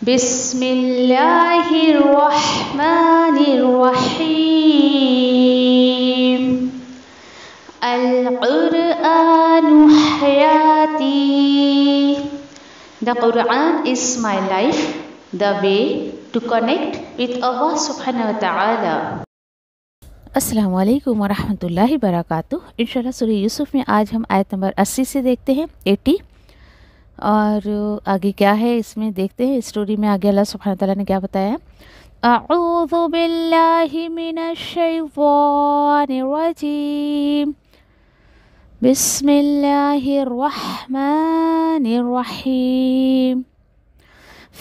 بسم اللہ الرحمن الرحیم القرآن حیاتی. The Quran is my life, the way to connect with Allah subhanahu wa ta'ala. السلام علیکم ورحمۃ اللہ وبرکاتہ. انشاءاللہ سورہ یوسف میں آج ہم آیت نمبر 80 سے دیکھتے ہیں 80. اور آگے کیا ہے اس میں دیکھتے ہیں. اسٹوری میں آگے اللہ سبحانہ تعالیٰ نے کیا بتایا. اعوذ باللہ من الشیطان الرجیم بسم اللہ الرحمن الرحیم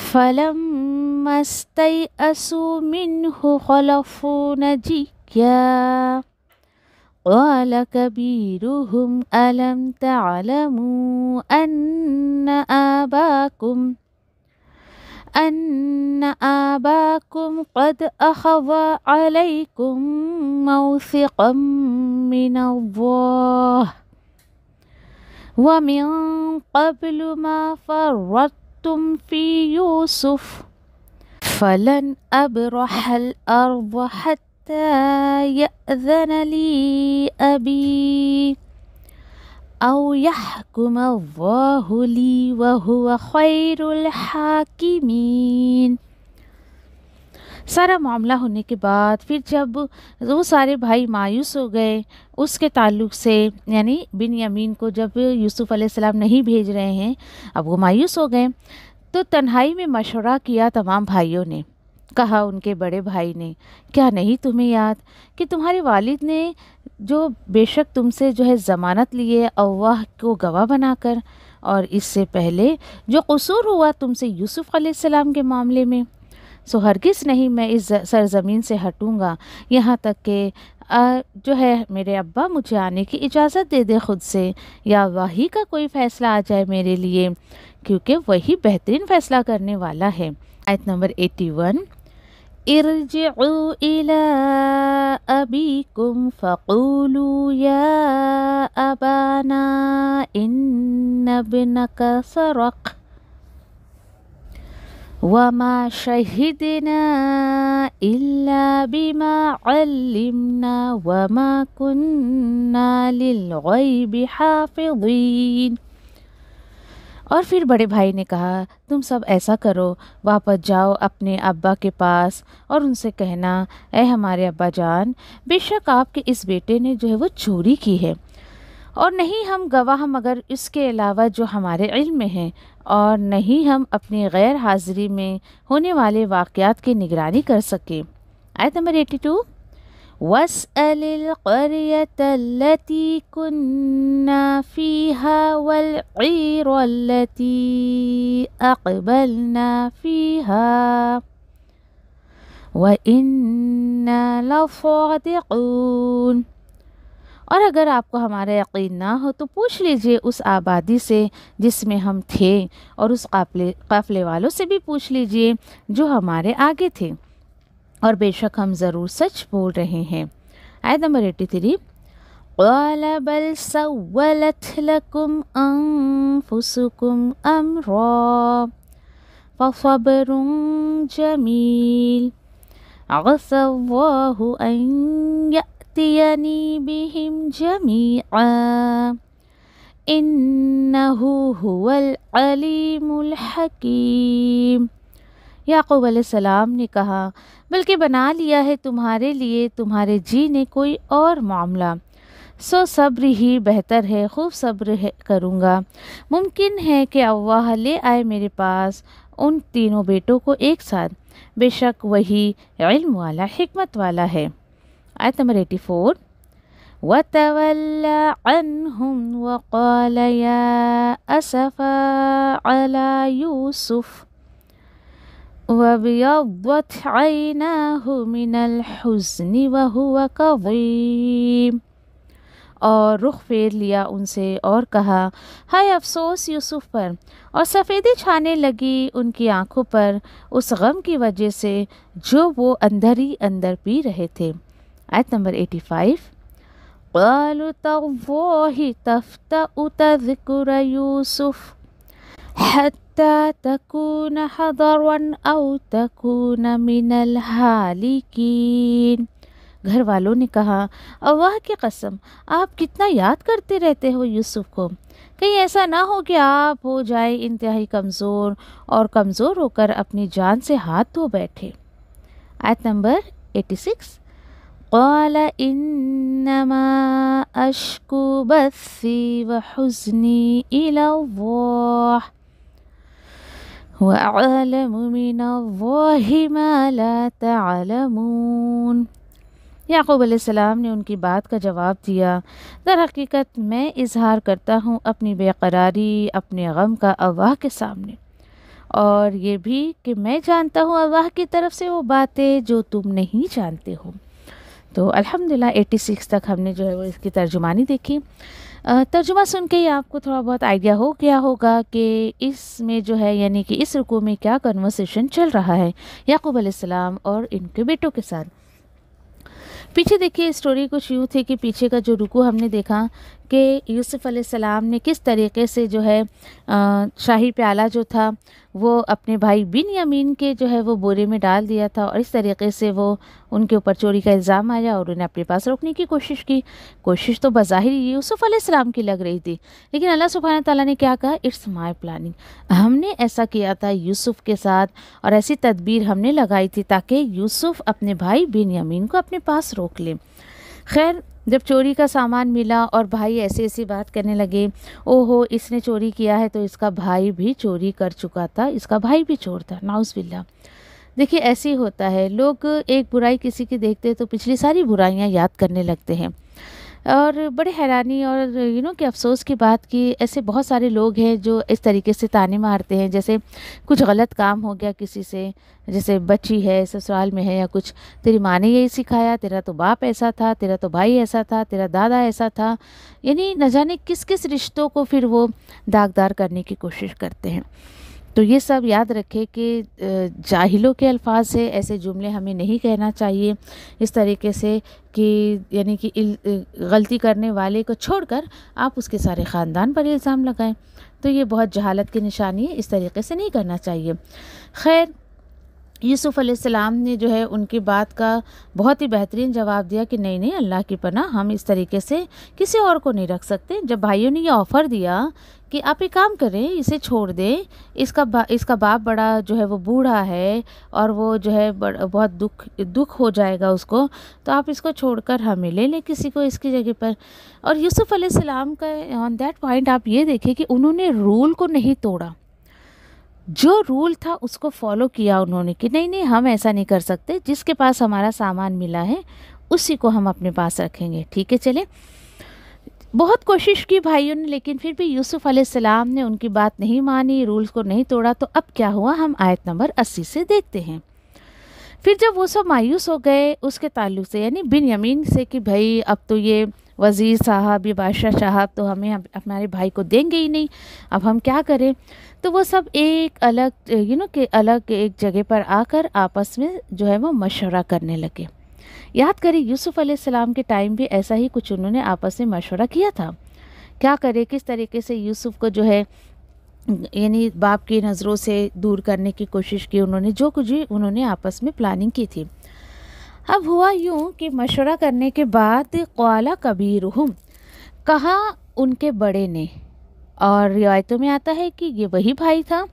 فلما استيئسوا منه خلصوا نجيا قال كبيرهم ألم تعلموا أن آباكم قد أخذ عليكم موثقا من الله ومن قبل ما فرطتم في يوسف فلن أبرح الأرض حتى يأذن لي أبي أو يحكم الله لي وهو خير الحاكمين. سارا معاملہ ہونے کے بعد پھر جب وہ سارے بھائی مایوس ہو گئے اس کے تعلق سے، یعنی بنیامین کو جب یوسف علیہ السلام نہیں بھیج رہے ہیں، اب وہ مایوس ہو گئے، تو تنہائی میں مشورہ کیا. تمام بھائیوں نے کہا، ان کے بڑے بھائی نے، کیا نہیں تمہیں یاد کہ تمہارے والد نے جو بے شک تم سے جو ہے ضمانت لیے اللہ کو گواہ بنا کر، اور اس سے پہلے جو قصور ہوا تم سے یوسف علیہ السلام کے معاملے میں، سو ہرگز نہیں میں اس سرزمین سے ہٹوں گا یہاں تک کہ جو ہے میرے ابا مجھے آنے کی اجازت دے دے خود سے، یا وہی کا کوئی فیصلہ آ جائے میرے لیے، کیونکہ وہی بہترین فیصلہ کرنے والا ہے. آیت نمبر 81. ارجعوا إلى أبيكم فقولوا يا أبانا إن ابنك سرق وما شهدنا إلا بما علمنا وما كنا للغيب حافظين. اور پھر بڑے بھائی نے کہا، تم سب ایسا کرو، واپس جاؤ اپنے ابا کے پاس اور ان سے کہنا، اے ہمارے ابا جان، بے شک آپ کے اس بیٹے نے جو ہے وہ چوری کی ہے، اور نہیں ہم گواہ مگر اس کے علاوہ جو ہمارے علم میں ہیں، اور نہیں ہم اپنی غیر حاضری میں ہونے والے واقعات کی نگرانی کر سکے. آیت نمبر 82. وَاسْأَلِ الْقَرْيَةَ الَّتِي كُنَّا فِيهَا وَالْعِيرَ الَّتِي أَقْبَلْنَا فِيهَا وَإِنَّا لَصَادِقُونَ. اور اگر آپ کو ہمارا یقین نہ ہو تو پوچھ لیجئے اس آبادی سے جس میں ہم تھے، اور اس قافلے والوں سے بھی پوچھ لیجئے جو ہمارے آگے تھے، اور بے شک ہم ضرور سچ بول رہے ہیں. آیت نمبر 83. قَالَ بَلْ سَوَّلَتْ لَكُمْ أَنفُسُكُمْ أَمْرًا فَصَبْرٌ جَمِيلٌ عَسَى اللَّهُ أَن يَأْتِيَنِي بِهِمْ جَمِيعًا إِنَّهُ هُوَ الْعَلِيمُ الْحَكِيمُ. یعقوب علیہ السلام نے کہا، بلکہ بنا لیا ہے تمہارے لیے تمہارے جی نے کوئی اور معاملہ، سو صبر ہی بہتر ہے، خوب صبر کروں گا. ممکن ہے کہ اللہ لے آئے میرے پاس ان تینوں بیٹوں کو ایک ساتھ، بے شک وہی علم والا حکمت والا ہے. آیت نمبر 84. وَتَوَلَّى عَنْهُمْ وَقَالَ يَا أَسَفَا عَلَى يُوسُفَ وَابْيَضَّتْ عَيْنَاهُ مِنَ الْحُزْنِ وَهُوَ كَظِيمٌ. اور رخ پھیر لیا ان سے اور کہا، ہائے افسوس یوسف پر، اور سفیدی چھانے لگی ان کی آنکھوں پر اس غم کی وجہ سے جو وہ اندر ہی اندر پی رہے تھے. آیت نمبر 85. قالوا تالله تفتأ تذكر يوسف حتى حتى تكون حضرا أو تكون من الهالكين۔ گھر والوں نے کہا اللہ کی قسم آپ کتنا یاد کرتے رہتے ہو یوسف کو، کہیں ایسا نہ ہو کہ آپ ہو جائے انتہائی کمزور اور کمزور ہو کر اپنی جان سے ہاتھ دھو بیٹھے۔ آیت نمبر 86، قال انما اشکو بثی وحزنی الی اللہ وَأَعْلَمُ مِنَ اللَّهِ مَا لَا تَعْلَمُونَ۔ یعقوب علیہ السلام نے ان کی بات کا جواب دیا، در حقیقت میں اظہار کرتا ہوں اپنی بے قراری، اپنے غم کا اللہ کے سامنے، اور یہ بھی کہ میں جانتا ہوں اللہ کی طرف سے وہ باتیں جو تم نہیں جانتے ہو۔ تو الحمدللہ 86 تک ہم نے جو ہے وہ اس کی ترجمانی دیکھی۔ ترجمہ سن کے ہی آپ کو تھوڑا بہت آئیڈیا ہو گیا ہوگا کہ اس میں جو ہے یعنی کہ اس رکوع میں کیا کنورسیشن چل رہا ہے یعقوب علیہ السلام اور ان کے بیٹوں کے ساتھ۔ پیچھے دیکھیے اسٹوری کچھ یوں تھی کہ پیچھے کا جو رکوع ہم نے دیکھا کہ یوسف علیہ السلام نے کس طریقے سے جو ہے شاہی پیالہ جو تھا وہ اپنے بھائی بنیامین کے جو ہے وہ بورے میں ڈال دیا تھا، اور اس طریقے سے وہ ان کے اوپر چوری کا الزام آیا اور انہیں اپنے پاس روکنے کی کوشش تو بظاہر یوسف علیہ السلام کی لگ رہی تھی، لیکن اللہ سبحانہ تعالیٰ نے کیا کہا، اٹس مائی پلاننگ، ہم نے ایسا کیا تھا یوسف کے ساتھ، اور ایسی تدبیر ہم نے لگائی تھی تاکہ یوسف اپنے بھائی بنیامین کو اپنے پاس روک لے۔ خیر جب چوری کا سامان ملا اور بھائی ایسی بات کرنے لگے، او ہو اس نے چوری کیا ہے تو اس کا بھائی بھی چوری کر چکا تھا، اس کا بھائی بھی چور تھا، نعوذ باللہ۔ دیکھیے ایسے ہی ہوتا ہے، لوگ ایک برائی کسی کی دیکھتے تو پچھلی ساری برائیاں یاد کرنے لگتے ہیں، اور بڑے حیرانی اور کہ افسوس کی بات کہ ایسے بہت سارے لوگ ہیں جو اس طریقے سے طعنے مارتے ہیں، جیسے کچھ غلط کام ہو گیا کسی سے، جیسے بچی ہے سسرال میں ہے یا کچھ، تیری ماں نے یہی سکھایا، تیرا تو باپ ایسا تھا، تیرا تو بھائی ایسا تھا، تیرا دادا ایسا تھا، یعنی نہ جانے کس کس رشتوں کو پھر وہ داغدار کرنے کی کوشش کرتے ہیں۔ تو یہ سب یاد رکھے کہ جاہلوں کے الفاظ سے ایسے جملے ہمیں نہیں کہنا چاہیے، اس طریقے سے کہ یعنی کہ غلطی کرنے والے کو چھوڑ کر آپ اس کے سارے خاندان پر الزام لگائیں، تو یہ بہت جہالت کی نشانی ہے، اس طریقے سے نہیں کرنا چاہیے۔ خیر یوسف علیہ السلام نے جو ہے ان کی بات کا بہت ہی بہترین جواب دیا کہ نہیں اللہ کی پناہ، ہم اس طریقے سے کسی اور کو نہیں رکھ سکتے۔ جب بھائیوں نے یہ آفر دیا کہ آپ ایک کام کریں، اسے چھوڑ دیں، اس کا باپ بڑا جو ہے وہ بوڑھا ہے اور وہ جو ہے بہت دکھ ہو جائے گا اس کو، تو آپ اس کو چھوڑ کر ہمیں لے لیں کسی کو اس کی جگہ پر۔ اور یوسف علیہ السلام کا آن دیٹ پوائنٹ آپ یہ دیکھیں کہ انہوں نے رول کو نہیں توڑا، جو رول تھا اس کو فالو کیا انہوں نے کہ نہیں ہم ایسا نہیں کر سکتے، جس کے پاس ہمارا سامان ملا ہے اسی کو ہم اپنے پاس رکھیں گے، ٹھیک ہے چلے۔ بہت کوشش کی بھائیوں نے، لیکن پھر بھی یوسف علیہ السلام نے ان کی بات نہیں مانی، رولز کو نہیں توڑا، تو اب کیا ہوا ہم آیت نمبر 80 سے دیکھتے ہیں۔ پھر جب وہ سب مایوس ہو گئے اس کے تعلق سے، یعنی بنیامین سے کہ بھائی اب تو یہ وزیر صاحب یہ بادشاہ صاحب تو ہمیں ہمارے بھائی کو دیں گے ہی نہیں، اب ہم کیا کریں، تو وہ سب ایک الگ الگ ایک جگہ پر آ کر آپس میں جو ہے وہ مشورہ کرنے لگے۔ یاد کریں یوسف علیہ السلام کے ٹائم بھی ایسا ہی کچھ انہوں نے آپس میں مشورہ کیا تھا، کیا کرے، کس طریقے سے یوسف کو جو ہے یعنی باپ کی نظروں سے دور کرنے کی کوشش کی، انہوں نے جو کچھ بھی انہوں نے آپس میں پلاننگ کی تھی۔ اب ہوا یوں کہ مشورہ کرنے کے بعد قال کبیرہم، کہا ان کے بڑے نے، اور روایتوں میں آتا ہے کہ یہ وہی بھائی تھا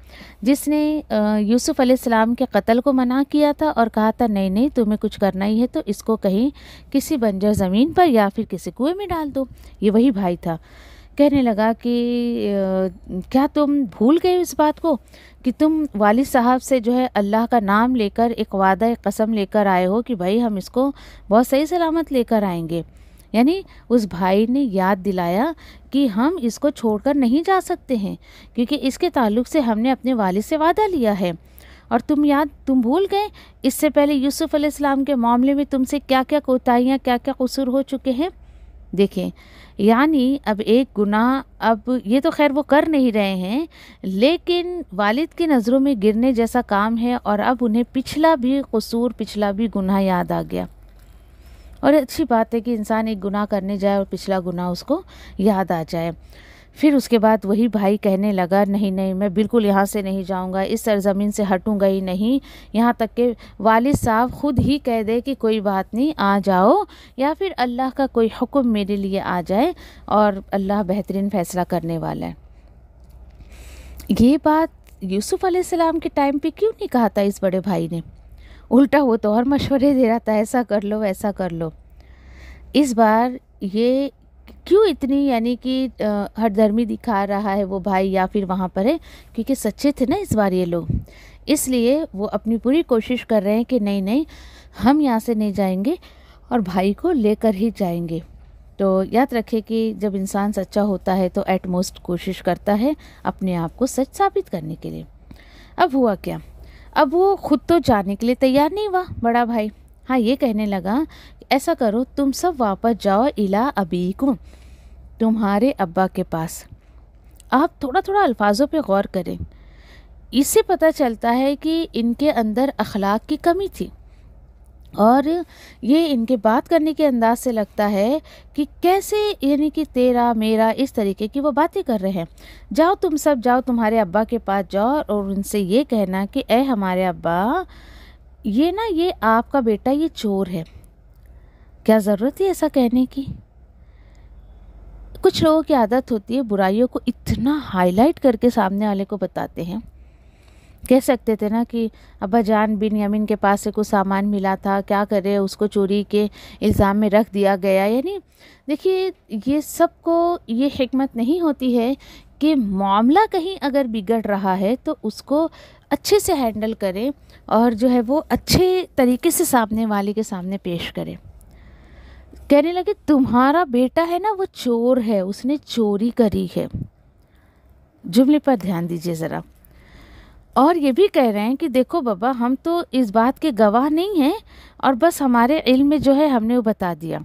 جس نے یوسف علیہ السلام کے قتل کو منع کیا تھا اور کہا تھا نہیں تمہیں کچھ کرنا ہی ہے تو اس کو کہیں کسی بنجر زمین پر یا پھر کسی کنویں میں ڈال دو، یہ وہی بھائی تھا۔ کہنے لگا کہ کیا تم بھول گئے اس بات کو کہ تم والد صاحب سے جو ہے اللہ کا نام لے کر ایک وعدہ قسم لے کر آئے ہو کہ بھائی ہم اس کو بہت صحیح سلامت لے کر آئیں گے، یعنی اس بھائی نے یاد دلایا کہ ہم اس کو چھوڑ کر نہیں جا سکتے ہیں کیونکہ اس کے تعلق سے ہم نے اپنے والد سے وعدہ لیا ہے، اور تم بھول گئے اس سے پہلے یوسف علیہ السلام کے معاملے میں تم سے کیا کیا کوتاہیاں کیا کیا قصور ہو چکے ہیں۔ دیکھیں یعنی اب ایک گناہ، اب یہ تو خیر وہ کر نہیں رہے ہیں لیکن والد کی نظروں میں گرنے جیسا کام ہے، اور اب انہیں پچھلا بھی قصور پچھلا بھی گناہ یاد آ گیا، اور اچھی بات ہے کہ انسان ایک گناہ کرنے جائے اور پچھلا گناہ اس کو یاد آ جائے۔ پھر اس کے بعد وہی بھائی کہنے لگا نہیں نہیں میں بالکل یہاں سے نہیں جاؤں گا، اس سرزمین سے ہٹوں گا ہی نہیں، یہاں تک کہ والد صاحب خود ہی کہہ دے کہ کوئی بات نہیں آ جاؤ، یا پھر اللہ کا کوئی حکم میرے لیے آ جائے، اور اللہ بہترین فیصلہ کرنے والا ہے۔ یہ بات یوسف علیہ السلام کے ٹائم پہ کیوں نہیں کہا تھا اس بڑے بھائی نے؟ الٹا وہ تو اور مشورے دے رہا تھا، ایسا کر لو ایسا کر لو۔ اس بار یہ کیوں اتنی یعنی کہ ہٹ درمی دکھا رہا ہے وہ بھائی، یا پھر وہاں پر ہے کیونکہ سچے تھے نا اس بار یہ لوگ، اس لیے وہ اپنی پوری کوشش کر رہے ہیں کہ نہیں نہیں ہم یہاں سے نہیں جائیں گے اور بھائی کو لے کر ہی جائیں گے۔ تو یاد رکھے کہ جب انسان سچا ہوتا ہے تو ایٹ موسٹ کوشش کرتا ہے اپنے آپ کو سچ ثابت کرنے کے لیے۔ اب ہوا کیا؟ اب وہ خود تو جانے کے لیے تیار نہیں ہوا بڑا بھائی، ہاں یہ کہنے لگا ایسا کرو تم سب واپس جاؤ الی ابیکم، تمہارے ابا کے پاس۔ آپ تھوڑا تھوڑا الفاظوں پہ غور کریں، اس سے پتہ چلتا ہے کہ ان کے اندر اخلاق کی کمی تھی، اور یہ ان کے بات کرنے کے انداز سے لگتا ہے کہ کیسے یعنی کہ تیرا میرا اس طریقے کی وہ باتیں کر رہے ہیں۔ جاؤ تم سب جاؤ تمہارے ابا کے پاس جاؤ اور ان سے یہ کہنا کہ اے ہمارے ابا، یہ نا یہ آپ کا بیٹا یہ چور ہے۔ کیا ضرورت ہے ایسا کہنے کی؟ کچھ لوگوں کی عادت ہوتی ہے برائیوں کو اتنا ہائی لائٹ کر کے سامنے والے کو بتاتے ہیں۔ کہہ سکتے تھے نا کہ ابا جان بن یمین کے پاس سے کچھ سامان ملا تھا، کیا کرے اس کو چوری کے الزام میں رکھ دیا گیا۔ یعنی دیکھیے یہ سب کو یہ حکمت نہیں ہوتی ہے کہ معاملہ کہیں اگر بگڑ رہا ہے تو اس کو اچھے سے ہینڈل کریں اور جو ہے وہ اچھے طریقے سے سامنے والے کے سامنے پیش کریں۔ کہنے لگے تمہارا بیٹا ہے نا وہ چور ہے، اس نے چوری کری ہے۔ جملے پر دھیان دیجئے ذرا۔ اور یہ بھی کہہ رہے ہیں کہ دیکھو بابا ہم تو اس بات کے گواہ نہیں ہیں، اور بس ہمارے علم میں جو ہے ہم نے وہ بتا دیا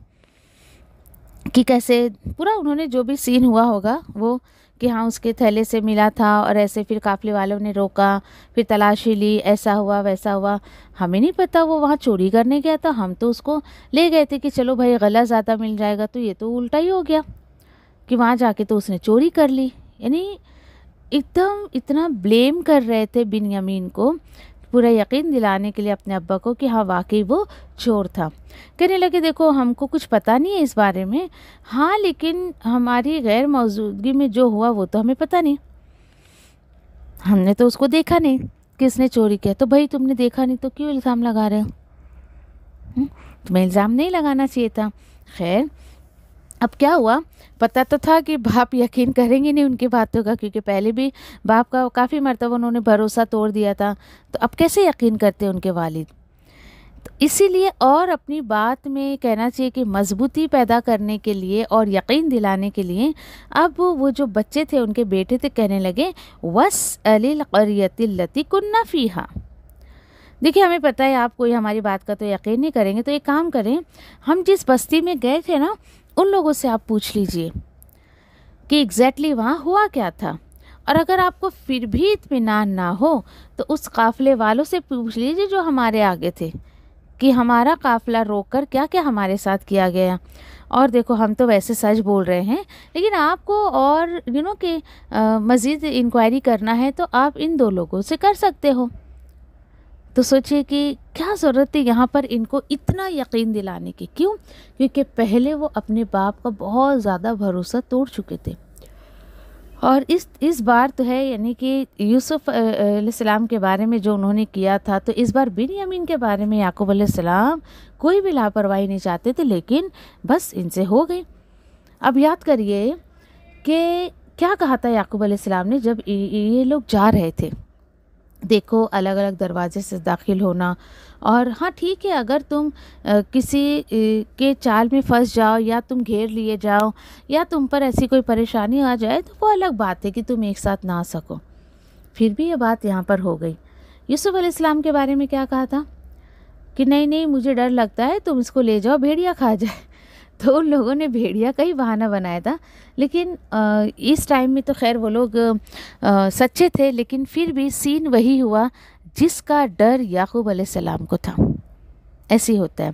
کہ کیسے پورا انہوں نے جو بھی سین ہوا ہوگا وہ کہ ہاں اس کے تھیلے سے ملا تھا، اور ایسے پھر قافلے والوں نے روکا، پھر تلاشی لی، ایسا ہوا ویسا ہوا۔ ہمیں نہیں پتہ وہ وہاں چوری کرنے گیا تھا، ہم تو اس کو لے گئے تھے کہ چلو بھائی غلہ زیادہ مل جائے گا، تو یہ تو الٹا ہی ہو گیا کہ وہاں جا کے تو اس نے چوری کر لی۔ یعنی ایک دم اتنا بلیم کر رہے تھے بن یمین کو، پورا یقین دلانے کے لیے اپنے ابا کو کہ ہاں واقعی وہ چور تھا۔ کہنے لگے دیکھو ہم کو کچھ پتہ نہیں ہے اس بارے میں، ہاں لیکن ہماری غیر موجودگی میں جو ہوا وہ تو ہمیں پتہ نہیں، ہم نے تو اس کو دیکھا نہیں کہ اس نے چوری کیا۔ تو بھائی تم نے دیکھا نہیں تو کیوں الزام لگا رہے ہو؟ تمہیں الزام نہیں لگانا چاہیے تھا۔ خیر اب کیا ہوا، پتہ تو تھا کہ باپ یقین کریں گے نہیں ان کی باتوں کا، کیونکہ پہلے بھی باپ کا کافی مرتبہ انہوں نے بھروسہ توڑ دیا تھا، تو اب کیسے یقین کرتے ان کے والد؟ تو اسی لیے اور اپنی بات میں کہنا چاہیے کہ مضبوطی پیدا کرنے کے لیے اور یقین دلانے کے لیے اب وہ جو بچے تھے ان کے بیٹے تھے کہنے لگے وَاسْأَلِ الْقَرْيَةِ الَّتِي كُنَّا فِيهَا۔ دیکھیے ہمیں پتہ ہے آپ کوئی ہماری بات کا تو یقین نہیں کریں گے، تو ایک کام کریں، ہم جس بستی میں گئے تھے نا ان لوگوں سے آپ پوچھ لیجئے کہ ایگزیکٹلی وہاں ہوا کیا تھا، اور اگر آپ کو پھر بھی اطمینان نہ ہو تو اس قافلے والوں سے پوچھ لیجئے جو ہمارے آگے تھے کہ ہمارا قافلہ روک کر کیا کیا ہمارے ساتھ کیا گیا۔ اور دیکھو ہم تو ویسے سچ بول رہے ہیں، لیکن آپ کو اور کہ مزید انکوائری کرنا ہے تو آپ ان دو لوگوں سے کر سکتے ہو۔ تو سوچئے کہ کیا ضرورت ہے یہاں پر ان کو اتنا یقین دلانے کی؟ کیوں؟ کیونکہ پہلے وہ اپنے باپ کا بہت زیادہ بھروسہ توڑ چکے تھے، اور اس بار تو ہے یعنی کہ یوسف علیہ السلام کے بارے میں جو انہوں نے کیا تھا، تو اس بار بن یمین کے بارے میں یعقوب علیہ السلام کوئی بھی لاپرواہی نہیں چاہتے تھے، لیکن بس ان سے ہو گئی۔ اب یاد کریے کہ کیا کہا تھا یعقوب علیہ السلام نے جب یہ لوگ جا رہے تھے؟ دیکھو الگ الگ دروازے سے داخل ہونا، اور ہاں ٹھیک ہے اگر تم کسی کے چال میں پھنس جاؤ یا تم گھیر لیے جاؤ یا تم پر ایسی کوئی پریشانی آ جائے تو وہ الگ بات ہے کہ تم ایک ساتھ نہ آ سکو، پھر بھی یہ بات یہاں پر ہو گئی۔ یوسف علیہ السلام کے بارے میں کیا کہا تھا کہ نہیں نہیں مجھے ڈر لگتا ہے، تم اس کو لے جاؤ بھیڑیا کھا جائے، تو ان لوگوں نے بھیڑیا کا ہی بہانہ بنایا تھا۔ لیکن اس ٹائم میں تو خیر وہ لوگ سچے تھے، لیکن پھر بھی سین وہی ہوا جس کا ڈر یعقوب علیہ السلام کو تھا۔ ایسی ہوتا ہے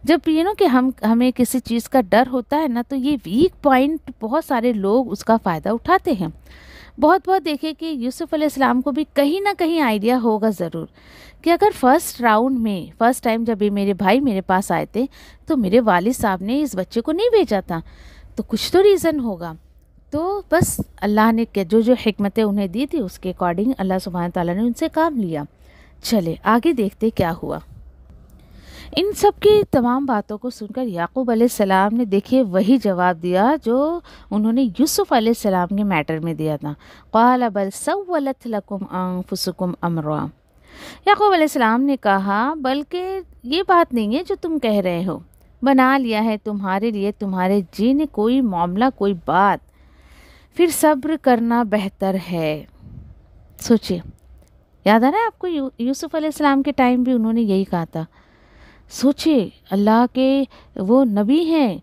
جب کہ ہمیں کسی چیز کا ڈر ہوتا ہے نا، تو یہ ویک پوائنٹ بہت سارے لوگ اس کا فائدہ اٹھاتے ہیں۔ بہت دیکھیں کہ یوسف علیہ السلام کو بھی کہیں نہ کہیں آئیڈیا ہوگا ضرور کہ اگر فرسٹ راؤنڈ میں فرسٹ ٹائم جب یہ میرے بھائی میرے پاس آئے تھے تو میرے والد صاحب نے اس بچے کو نہیں بھیجا تھا، تو کچھ تو ریزن ہوگا۔ تو بس اللہ نے جو حکمتیں انہیں دی تھی اس کے اکارڈنگ اللہ سبحانہ تعالیٰ نے ان سے کام لیا۔ چلے آگے دیکھتے کیا ہوا۔ ان سب کی تمام باتوں کو سن کر یعقوب علیہ السلام نے دیکھیے وہی جواب دیا جو انہوں نے یوسف علیہ السلام کے میٹر میں دیا تھا۔ قال بل سولت لکم انفسکم امرا۔ یعقوب علیہ السلام نے کہا بلکہ یہ بات نہیں ہے جو تم کہہ رہے ہو، بنا لیا ہے تمہارے لیے تمہارے جی نے کوئی معاملہ کوئی بات، پھر صبر کرنا بہتر ہے۔ سوچئے، یاد آ رہا ہے آپ کو یوسف علیہ السلام کے ٹائم بھی انہوں نے یہی کہا تھا۔ سوچئے اللہ کے وہ نبی ہیں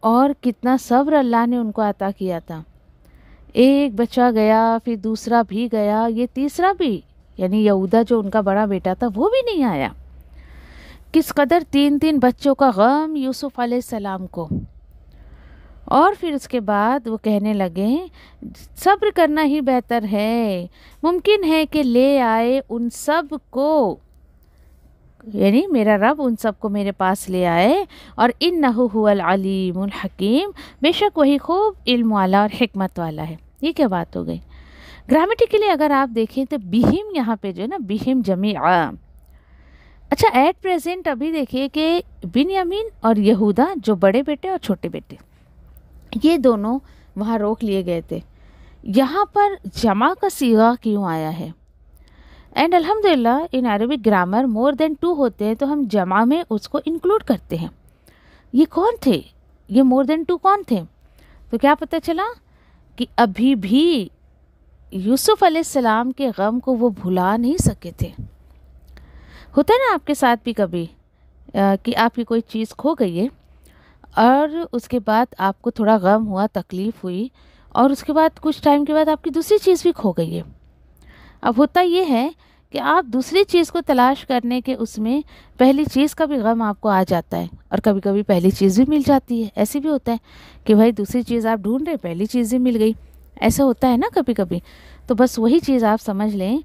اور کتنا صبر اللہ نے ان کو عطا کیا تھا۔ ایک بچہ گیا، پھر دوسرا بھی گیا، یہ تیسرا بھی یعنی یہودا جو ان کا بڑا بیٹا تھا وہ بھی نہیں آیا۔ کس قدر 3 بچوں کا غم یوسف علیہ السلام کو۔ اور پھر اس کے بعد وہ کہنے لگے صبر کرنا ہی بہتر ہے، ممکن ہے کہ لے آئے ان سب کو، یعنی میرا رب ان سب کو میرے پاس لے آئے، اور انہو هو العلیم الحکیم، بے شک وہی خوب علم والا اور حکمت والا ہے۔ یہ کیا بات ہو گئی؟ گرامیٹیکلی اگر آپ دیکھیں تو بہم یہاں پہ جو ہے نا بہم جمیعا، اچھا ایٹ پریزنٹ ابھی دیکھیے کہ بنیامین اور یہودا جو بڑے بیٹے اور چھوٹے بیٹے یہ دونوں وہاں روک لیے گئے تھے، یہاں پر جمع کا صیغہ کیوں آیا ہے؟ اینڈ الحمدللہ ان عربک گرامر مور دین 2 ہوتے ہیں تو ہم جمع میں اس کو انکلوڈ کرتے ہیں۔ یہ کون تھے؟ یہ مور دین 2 کون تھے؟ تو کیا پتہ چلا کہ ابھی بھی یوسف علیہ السلام کے غم کو وہ بھلا نہیں سکے تھے۔ ہوتا ہے نا آپ کے ساتھ بھی کبھی کہ آپ کی کوئی چیز کھو گئی ہے اور اس کے بعد آپ کو تھوڑا غم ہوا، تکلیف ہوئی، اور اس کے بعد کچھ ٹائم کے بعد آپ کی دوسری چیز بھی کھو گئی ہے۔ اب ہوتا یہ ہے کہ آپ دوسری چیز کو تلاش کرنے کے اس میں پہلی چیز کا بھی غم آپ کو آ جاتا ہے، اور کبھی کبھی پہلی چیز بھی مل جاتی ہے۔ ایسے بھی ہوتا ہے کہ بھائی دوسری چیز آپ ڈھونڈ رہے، پہلی چیز بھی مل گئی، ایسا ہوتا ہے نا کبھی کبھی۔ تو بس وہی چیز آپ سمجھ لیں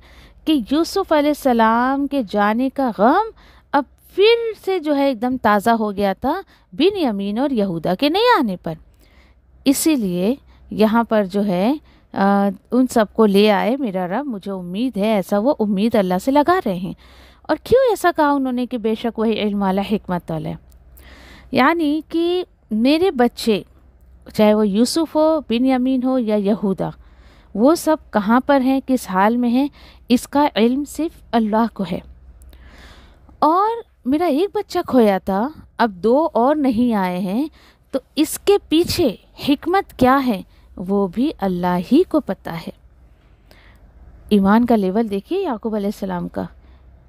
کہ یوسف علیہ السلام کے جانے کا غم اب پھر سے جو ہے ایک دم تازہ ہو گیا تھا بنیامین اور یہودا کے نہیں آنے پر۔ اسی لیے یہاں پر جو ہے ان سب کو لے آئے میرا رب، مجھے امید ہے، ایسا وہ امید اللہ سے لگا رہے ہیں۔ اور کیوں ایسا کہا انہوں نے کہ بے شک وہی علم والا حکمت والا ہے؟ یعنی کہ میرے بچے چاہے وہ یوسف ہو، بنیامین ہو یا یہودا، وہ سب کہاں پر ہیں، کس حال میں ہیں، اس کا علم صرف اللہ کو ہے۔ اور میرا ایک بچہ کھویا تھا، اب 2 اور نہیں آئے ہیں، تو اس کے پیچھے حکمت کیا ہے وہ بھی اللہ ہی کو پتہ ہے۔ ایمان کا لیول دیکھیے یعقوب علیہ السلام کا،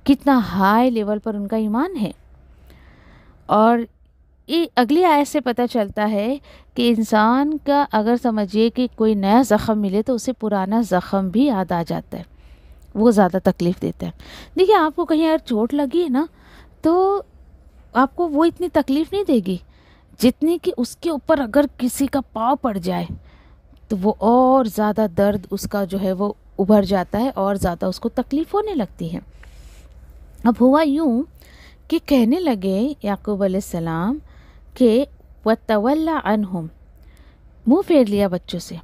کتنا ہائی لیول پر ان کا ایمان ہے۔ اور یہ اگلی آیت سے پتہ چلتا ہے کہ انسان کا اگر سمجھیے کہ کوئی نیا زخم ملے تو اسے پرانا زخم بھی یاد آ جاتا ہے، وہ زیادہ تکلیف دیتا ہے۔ دیکھیے آپ کو کہیں اگر چوٹ لگی ہے نا تو آپ کو وہ اتنی تکلیف نہیں دے گی جتنی کہ اس کے اوپر اگر کسی کا پاؤں پڑ جائے تو وہ اور زیادہ درد اس کا جو ہے وہ ابھر جاتا ہے، اور زیادہ اس کو تکلیف ہونے لگتی ہے۔ اب ہوا یوں کہ کہنے لگے یعقوب علیہ السلام کہ وَتَوَلَّ عَنْهُمْ، منہ پھیر لیا بچوں سے،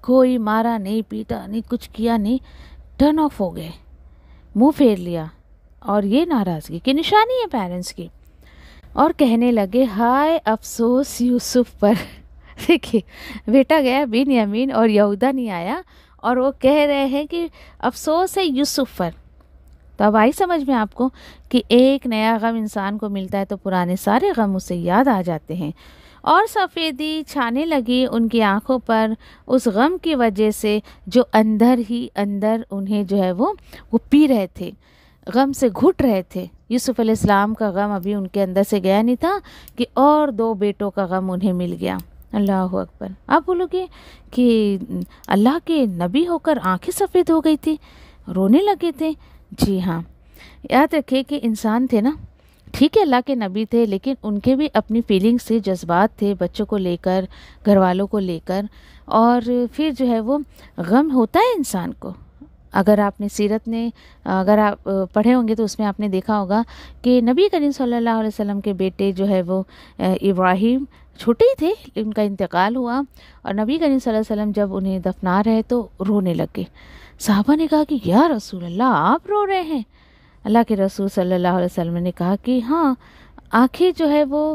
کوئی مارا نہیں، پیٹا نہیں، کچھ کیا نہیں، ٹرن آف ہو گئے، منہ پھیر لیا۔ اور یہ ناراضگی کی نشانی ہے پیرنٹس کی۔ اور کہنے لگے ہائے افسوس یوسف پر۔ دیکھیے بیٹا گیا بنیامین اور یہودا نہیں آیا، اور وہ کہہ رہے ہیں کہ افسوس ہے یوسف پر۔ تو اب آئی سمجھ میں آپ کو کہ ایک نیا غم انسان کو ملتا ہے تو پرانے سارے غم اسے یاد آ جاتے ہیں، اور سفیدی چھانے لگی ان کی آنکھوں پر اس غم کی وجہ سے جو اندر ہی اندر انہیں جو ہے وہ پی رہے تھے، غم سے گھٹ رہے تھے۔ یوسف علیہ السلام کا غم ابھی ان کے اندر سے گیا نہیں تھا کہ اور 2 بیٹوں کا غم انہیں مل گیا۔ اللہ اکبر۔ آپ بولو گے کہ اللہ کے نبی ہو کر آنکھیں سفید ہو گئی تھی، رونے لگے تھے؟ جی ہاں، یاد رکھے کہ انسان تھے نا ٹھیک ہے اللہ کے نبی تھے، لیکن ان کے بھی اپنی فیلنگس تھے، جذبات تھے بچوں کو لے کر، گھر والوں کو لے کر، اور پھر جو ہے وہ غم ہوتا ہے انسان کو۔ اگر آپ نے سیرت نے اگر آپ پڑھے ہوں گے تو اس میں آپ نے دیکھا ہوگا کہ نبی کریم صلی اللہ علیہ وسلم کے بیٹے جو ہے وہ ابراہیم چھوٹے ہی تھے، ان کا انتقال ہوا، اور نبی کریم صلی اللہ علیہ وسلم جب انہیں دفنا رہے تو رونے لگے۔ صحابہ نے کہا کہ یا رسول اللہ آپ رو رہے ہیں؟ اللہ کے رسول صلی اللہ علیہ وسلم نے کہا کہ ہاں، آنکھیں جو ہے وہ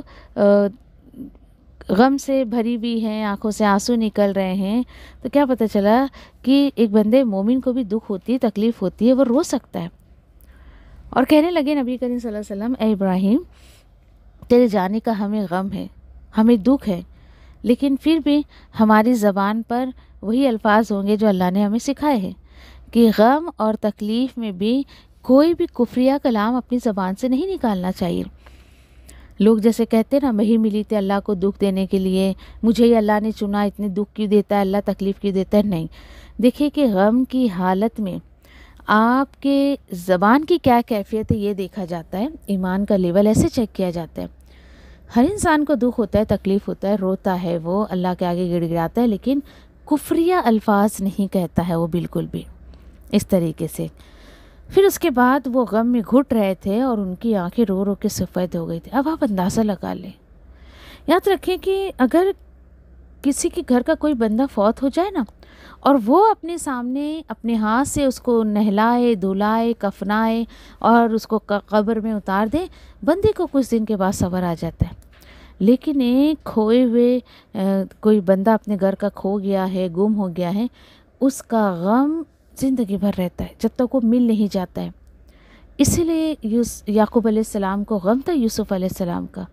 غم سے بھری ہوئی ہیں، آنکھوں سے آنسو نکل رہے ہیں، تو کیا پتہ چلا کہ ایک بندے مومن کو بھی دکھ ہوتی ہے، تکلیف ہوتی ہے، وہ رو سکتا ہے۔ اور کہنے لگے نبی کریم صلی اللہ علیہ وسلم، اے ابراہیم تیرے جانے کا ہمیں غم ہے، ہمیں دکھ ہے، لیکن پھر بھی ہماری زبان پر وہی الفاظ ہوں گے جو اللہ نے ہمیں سکھائے ہیں کہ غم اور تکلیف میں بھی کوئی بھی کفریہ کلام اپنی زبان سے نہیں نکالنا چاہیے۔ لوگ جیسے کہتے ہیں نا، وہی ملی تھی اللہ کو دکھ دینے کے لیے، مجھے ہی اللہ نے چنا، اتنے دکھ کیوں دیتا ہے اللہ، تکلیف کیوں دیتا ہے؟ نہیں، دیکھیے کہ غم کی حالت میں آپ کے زبان کی کیا کیفیت ہے یہ دیکھا جاتا ہے، ایمان کا لیول ایسے چیک کیا جاتا ہے۔ ہر انسان کو دکھ ہوتا ہے، تکلیف ہوتا ہے، روتا ہے، وہ اللہ کے آگے گڑ گڑاتا ہے، لیکن کفریہ الفاظ نہیں کہتا ہے وہ بالکل بھی اس طریقے سے۔ پھر اس کے بعد وہ غم میں گھٹ رہے تھے اور ان کی آنکھیں رو رو کے سفید ہو گئی تھی۔ اب آپ اندازہ لگا لیں، یاد رکھیں کہ اگر کسی کے گھر کا کوئی بندہ فوت ہو جائے نا، اور وہ اپنے سامنے اپنے ہاتھ سے اس کو نہلائے، دھلائے، کفنائے اور اس کو قبر میں اتار دے، بندے کو کچھ دن کے بعد صبر آ جاتا ہے۔ لیکن ایک کھوئے ہوئے کوئی بندہ اپنے گھر کا کھو گیا ہے، گم ہو گیا ہے، اس کا غم زندگی بھر رہتا ہے جب تک وہ مل نہیں جاتا ہے۔ اسی لیے یعقوب علیہ السلام کو غم تھا یوسف علیہ السلام کا،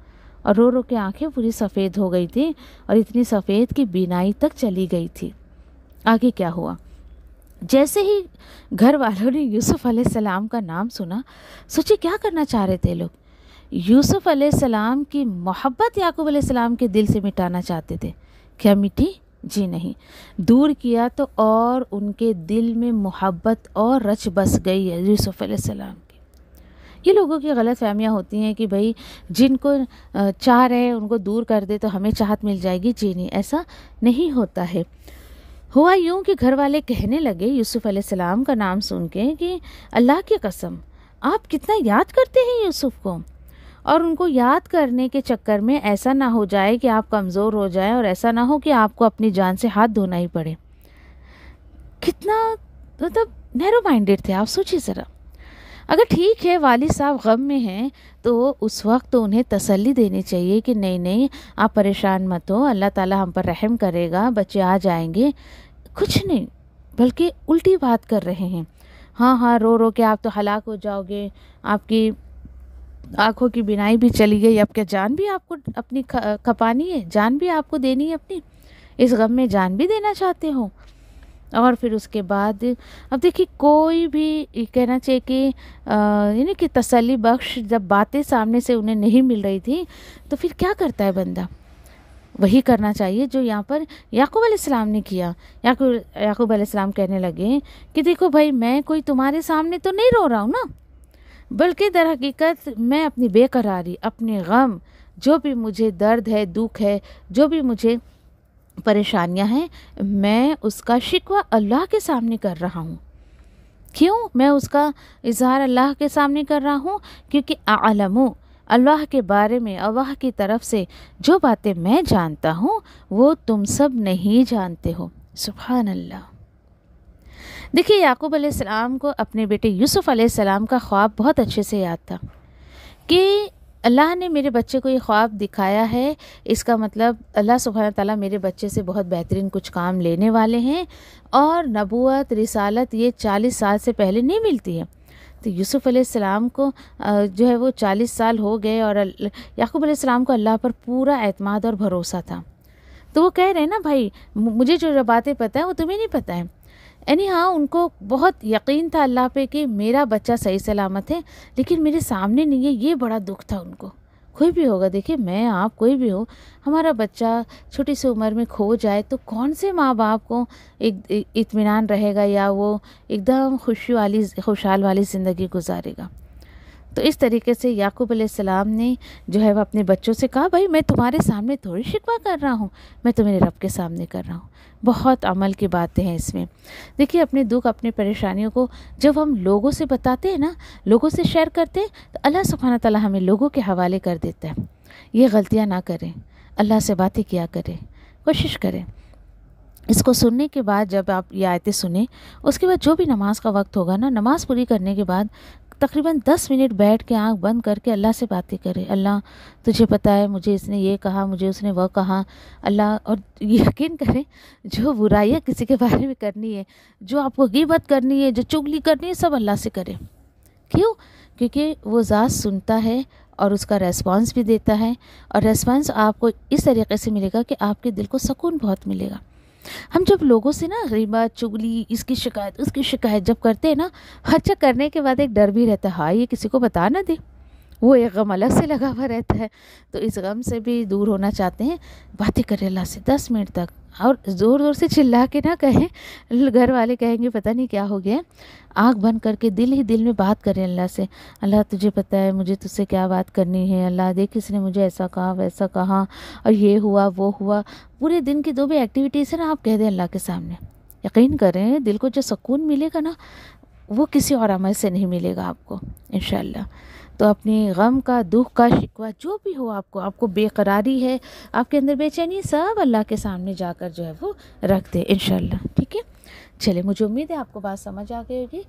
اور رو رو کے آنکھیں پوری سفید ہو گئی تھی، اور اتنی سفید کہ بینائی تک چلی گئی تھی۔ آگے کیا ہوا؟ جیسے ہی گھر والوں نے یوسف علیہ السلام کا نام سنا، سوچے کیا کرنا چاہ رہے تھے لوگ؟ یوسف علیہ السلام کی محبت یعقوب علیہ السلام کے دل سے مٹانا چاہتے تھے۔ کیا مٹی؟ جی نہیں، دور کیا تو اور ان کے دل میں محبت اور رچ بس گئی ہے یوسف علیہ السلام کی۔ یہ لوگوں کی غلط فہمیاں ہوتی ہیں کہ بھئی جن کو چاہ رہے ہیں ان کو دور کر دے تو ہمیں چاہت مل جائے گی۔ جی نہیں، ایسا نہیں ہوتا ہے۔ ہوا یوں کہ گھر والے کہنے لگے یوسف علیہ السلام کا نام سن کے کہ اللہ کی قسم آپ کتنا یاد کرتے ہیں یوسف کو، اور ان کو یاد کرنے کے چکر میں ایسا نہ ہو جائے کہ آپ کمزور ہو جائیں، اور ایسا نہ ہو کہ آپ کو اپنی جان سے ہاتھ دھونا ہی پڑے۔ کتنا مطلب نیرو مائنڈیڈ تھے، آپ سوچیے ذرا۔ اگر ٹھیک ہے والد صاحب غم میں ہیں تو اس وقت تو انہیں تسلی دینی چاہیے کہ نہیں نہیں آپ پریشان مت ہو، اللہ تعالیٰ ہم پر رحم کرے گا، بچے آ جائیں گے۔ کچھ نہیں، بلکہ الٹی بات کر رہے ہیں۔ ہاں ہاں رو رو کے آپ تو ہلاک ہو جاؤ گے، آپ کی آنکھوں کی بینائی بھی چلی گئی، اب کیا جان بھی آپ کو اپنی کھپانی ہے، جان بھی آپ کو دینی ہے اپنی، اس غم میں جان بھی دینا چاہتے ہو۔ اور پھر اس کے بعد اب دیکھیے کوئی بھی کہنا چاہیے کہ یعنی کہ تسلی بخش جب باتیں سامنے سے انہیں نہیں مل رہی تھی تو پھر کیا کرتا ہے بندہ؟ وہی کرنا چاہیے جو یہاں پر یعقوب علیہ السلام نے کیا۔ یعقوب علیہ السلام کہنے لگے کہ دیکھو بھائی میں کوئی تمہارے سامنے تو نہیں رو رہا ہوں نا، بلکہ در حقیقت میں اپنی بے قراری، اپنے غم، جو بھی مجھے درد ہے، دکھ ہے، جو بھی مجھے پریشانیاں ہیں، میں اس کا شکوہ اللہ کے سامنے کر رہا ہوں۔ کیوں میں اس کا اظہار اللہ کے سامنے کر رہا ہوں؟ کیونکہ اعلم، اللہ کے بارے میں اللہ کی طرف سے جو باتیں میں جانتا ہوں وہ تم سب نہیں جانتے ہو۔ سبحان اللہ۔ دیکھیے یعقوب علیہ السلام کو اپنے بیٹے یوسف علیہ السلام کا خواب بہت اچھے سے یاد تھا کہ اللہ نے میرے بچے کو یہ خواب دکھایا ہے، اس کا مطلب اللہ سبحانہ تعالیٰ میرے بچے سے بہت بہترین کچھ کام لینے والے ہیں، اور نبوت رسالت یہ 40 سال سے پہلے نہیں ملتی ہے۔ تو یوسف علیہ السلام کو جو ہے وہ 40 سال ہو گئے، اور یعقوب علیہ السلام کو اللہ پر پورا اعتماد اور بھروسہ تھا۔ تو وہ کہہ رہے ہیں نا بھائی مجھے جو باتیں پتہ ہیں وہ تمہیں نہیں پتہ ہے، یعنی ہاں ان کو بہت یقین تھا اللہ پہ کہ میرا بچہ صحیح سلامت ہے، لیکن میرے سامنے نہیں ہے، یہ بڑا دکھ تھا ان کو۔ کوئی بھی ہوگا، دیکھیں میں آپ کوئی بھی ہو، ہمارا بچہ چھوٹی سی عمر میں کھو جائے تو کون سے ماں باپ کو ایک اطمینان رہے گا، یا وہ ایک دم خوشحال والی زندگی گزارے گا؟ تو اس طریقے سے یعقوب علیہ السلام نے جو ہے وہ اپنے بچوں سے کہا بھائی میں تمہارے سامنے تھوڑی شکوہ کر رہا ہوں، میں تو میرے رب کے سامنے کر رہا ہوں۔ بہت عمل کی باتیں ہیں اس میں۔ دیکھیے اپنے دکھ اپنے پریشانیوں کو جب ہم لوگوں سے بتاتے ہیں نا، لوگوں سے شیئر کرتے ہیں، تو اللہ سبحانہ تعالیٰ ہمیں لوگوں کے حوالے کر دیتا ہے۔ یہ غلطیاں نہ کریں، اللہ سے باتیں کیا کریں، کوشش کریں۔ اس کو سننے کے بعد جب آپ یہ آیتیں سنیں، اس کے بعد جو بھی نماز کا وقت ہوگا نا، نماز پوری کرنے کے بعد تقریباً 10 منٹ بیٹھ کے آنکھ بند کر کے اللہ سے باتیں کریں۔ اللہ تجھے پتہ ہے مجھے اس نے یہ کہا، مجھے اس نے وہ کہا، اللہ، اور یقین کریں جو برائیاں کسی کے بارے میں کرنی ہے، جو آپ کو غیبت کرنی ہے، جو چغلی کرنی ہے، سب اللہ سے کریں۔ کیوں؟ کیونکہ وہ ذات سنتا ہے اور اس کا ریسپانس بھی دیتا ہے، اور ریسپانس آپ کو اس طریقے سے ملے گا کہ آپ کے دل کو سکون بہت ملے گا۔ ہم جب لوگوں سے نا غیبت، چغلی، اس کی شکایت، اس کی شکایت جب کرتے ہیں نا، اچھا کرنے کے بعد ایک ڈر بھی رہتا ہے، ہاں یہ کسی کو بتا نہ دے، وہ ایک غم الگ سے لگا ہوا رہتا ہے۔ تو اس غم سے بھی دور ہونا چاہتے ہیں، باتیں کریں اللہ سے 10 منٹ تک، اور زور زور سے چلا کے نہ کہیں، گھر والے کہیں گے پتہ نہیں کیا ہو گیا۔ آنکھ بند کر کے دل ہی دل میں بات کریں اللہ سے، اللہ تجھے پتہ ہے مجھے تجھ سے کیا بات کرنی ہے، اللہ دیکھ اس نے مجھے ایسا کہا ویسا کہا، اور یہ ہوا وہ ہوا، پورے دن کی جو بھی ایکٹیویٹیز ہیں نا آپ کہہ دیں اللہ کے سامنے۔ یقین کریں دل کو جو سکون ملے گا نا، وہ کسی اور عمل سے نہیں ملے گا آپ کو انشاءاللہ۔ تو اپنی غم کا، دکھ کا، شکوہ جو بھی ہو آپ کو بے قراری ہے، آپ کے اندر بے چینی، سب اللہ کے سامنے جا کر جو ہے وہ رکھ دیں انشاءاللہ، ٹھیک ہے؟ چلے، مجھے امید ہے آپ کو بات سمجھ آ گئی ہوگی۔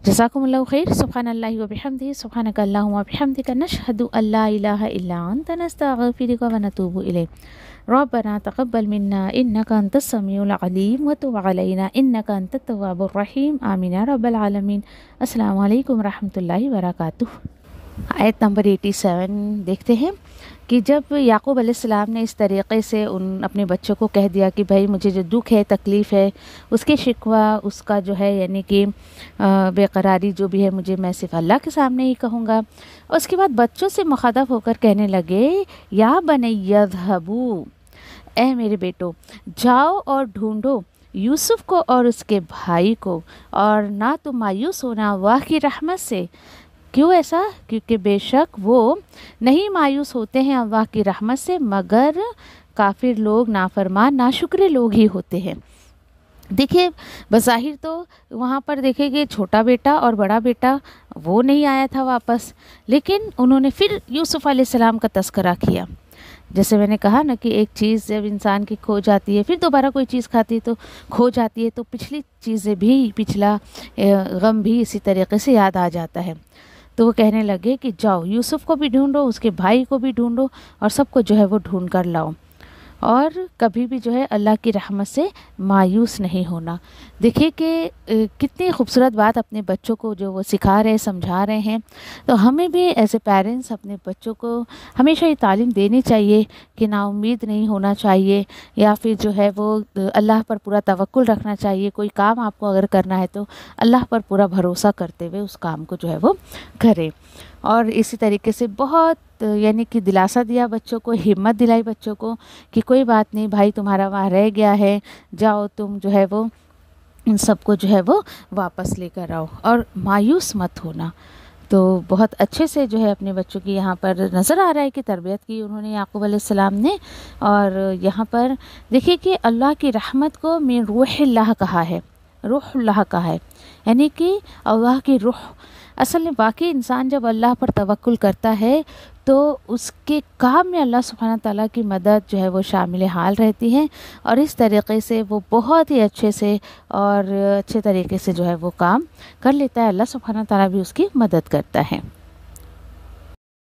جزاکم اللہ خیر۔ سبحان اللہ و بحمدہ، سبحانک اللہم و بحمدک، نشہد ان لا الہ الا انت، نستغفرک و نتوب الیک۔ ربنا تقبل منا انک انت السمیع العلیم وتب علینا انک انت التواب الرحیم، آمین یا رب العالمین۔ السلام علیکم ورحمۃ اللہ وبرکاتہ۔ آیت نمبر 87 دیکھتے ہیں کہ جب یعقوب علیہ السلام نے اس طریقے سے اپنے بچوں کو کہہ دیا کہ بھائی مجھے جو دکھ ہے، تکلیف ہے، اس کے شکوہ، اس کا جو ہے یعنی کہ بے قراری جو بھی ہے، مجھے میں صرف اللہ کے سامنے ہی کہوں گا۔ اس کے بعد بچوں سے مخاطب ہو کر کہنے لگے، یا بنی اذھبوا، اے میرے بیٹو جاؤ اور ڈھونڈو یوسف کو اور اس کے بھائی کو، اور نہ تم مایوس ہونا اللہ کی رحمت سے۔ کیوں ایسا؟ کیونکہ بے شک وہ نہیں مایوس ہوتے ہیں اللہ کی رحمت سے مگر کافر لوگ، نافرمان، ناشکرے لوگ ہی ہوتے ہیں۔ دیکھیے بظاہر تو وہاں پر دیکھیں گے چھوٹا بیٹا اور بڑا بیٹا وہ نہیں آیا تھا واپس، لیکن انہوں نے پھر یوسف علیہ السلام کا تذکرہ کیا۔ جیسے میں نے کہا نا کہ ایک چیز جب انسان کی کھو جاتی ہے، پھر دوبارہ کوئی چیز کھاتی ہے تو کھو جاتی ہے، تو پچھلی چیزیں بھی، پچھلا غم بھی اسی طریقے سے یاد آ جاتا ہے۔ تو وہ کہنے لگے کہ جاؤ یوسف کو بھی ڈھونڈو، اس کے بھائی کو بھی ڈھونڈو، اور سب کو جو ہے وہ ڈھونڈ کر لاؤ، اور کبھی بھی جو ہے اللہ کی رحمت سے مایوس نہیں ہونا۔ دیکھیے کہ کتنی خوبصورت بات اپنے بچوں کو جو وہ سکھا رہے ہیں، سمجھا رہے ہیں۔ تو ہمیں بھی ایز اے پیرنٹس اپنے بچوں کو ہمیشہ یہ تعلیم دینی چاہیے کہ نا امید نہیں ہونا چاہیے، یا پھر جو ہے وہ اللہ پر پورا توکل رکھنا چاہیے۔ کوئی کام آپ کو اگر کرنا ہے تو اللہ پر پورا بھروسہ کرتے ہوئے اس کام کو جو ہے وہ کریں۔ اور اسی طریقے سے بہت یعنی کہ دلاسا دیا بچوں کو، ہمت دلائی بچوں کو کہ کوئی بات نہیں بھائی، تمہارا وہاں رہ گیا ہے، جاؤ تم جو ہے وہ ان سب کو جو ہے وہ واپس لے کر آؤ، اور مایوس مت ہونا۔ تو بہت اچھے سے جو ہے اپنے بچوں کی یہاں پر نظر آ رہا ہے کہ تربیت کی انہوں نے یعقوب علیہ السلام نے۔ اور یہاں پر دیکھیے کہ اللہ کی رحمت کو من روح اللہ کہا ہے، روح اللہ کہا ہے، یعنی کہ اللہ کی روح۔ اصل میں واقعی انسان جب اللہ پر توکل کرتا ہے تو اس کے کام میں اللہ سبحانہ تعالیٰ کی مدد جو ہے وہ شامل حال رہتی ہے، اور اس طریقے سے وہ بہت ہی اچھے سے اور اچھے طریقے سے جو ہے وہ کام کر لیتا ہے، اللہ سبحانہ تعالیٰ بھی اس کی مدد کرتا ہے۔